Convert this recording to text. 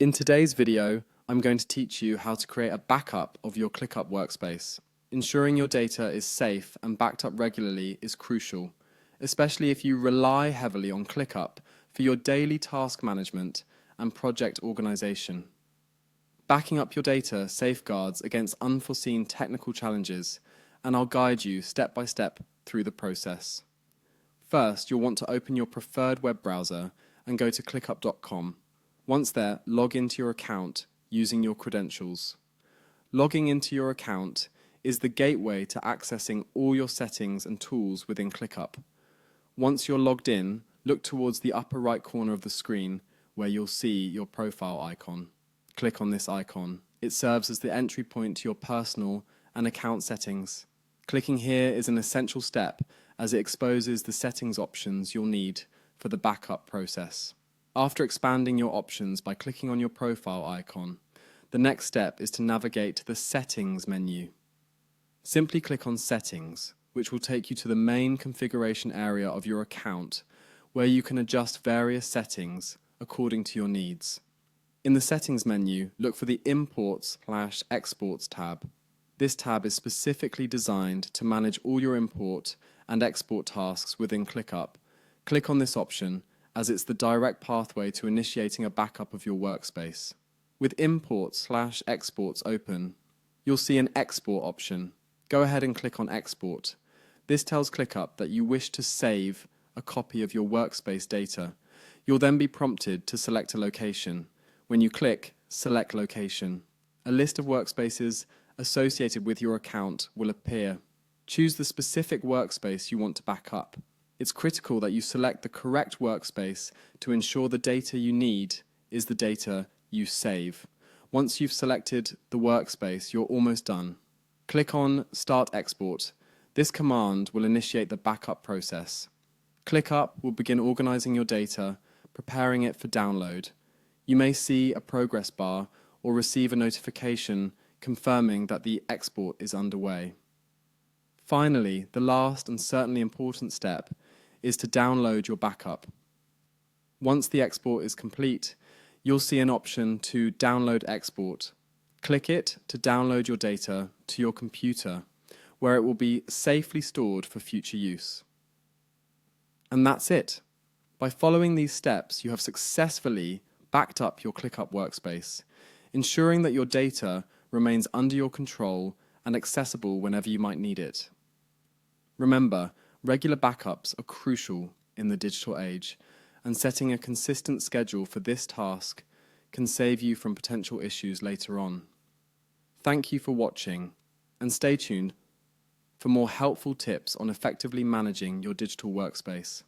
In today's video, I'm going to teach you how to create a backup of your ClickUp workspace. Ensuring your data is safe and backed up regularly is crucial, especially if you rely heavily on ClickUp for your daily task management and project organization. Backing up your data safeguards against unforeseen technical challenges, and I'll guide you step by step through the process. First, you'll want to open your preferred web browser and go to clickup.com. Once there, log into your account using your credentials. Logging into your account is the gateway to accessing all your settings and tools within ClickUp. Once you're logged in, look towards the upper right corner of the screen where you'll see your profile icon. Click on this icon. It serves as the entry point to your personal and account settings. Clicking here is an essential step as it exposes the settings options you'll need for the backup process. After expanding your options by clicking on your profile icon, the next step is to navigate to the Settings menu. Simply click on Settings, which will take you to the main configuration area of your account, where you can adjust various settings according to your needs. In the Settings menu, look for the Imports/Exports tab. This tab is specifically designed to manage all your import and export tasks within ClickUp. Click on this option as it's the direct pathway to initiating a backup of your workspace. With Imports/Exports open, you'll see an Export option. Go ahead and click on Export. This tells ClickUp that you wish to save a copy of your workspace data. You'll then be prompted to select a location. When you click Select Location, a list of workspaces associated with your account will appear. Choose the specific workspace you want to back up. It's critical that you select the correct workspace to ensure the data you need is the data you save. Once you've selected the workspace, you're almost done. Click on Start Export. This command will initiate the backup process. ClickUp will begin organizing your data, preparing it for download. You may see a progress bar or receive a notification confirming that the export is underway. Finally, the last and certainly important step is to download your backup. Once the export is complete, you'll see an option to Download Export. Click it to download your data to your computer, where it will be safely stored for future use. And that's it. By following these steps, you have successfully backed up your ClickUp workspace, ensuring that your data remains under your control and accessible whenever you might need it. Remember, regular backups are crucial in the digital age, and setting a consistent schedule for this task can save you from potential issues later on. Thank you for watching, and stay tuned for more helpful tips on effectively managing your digital workspace.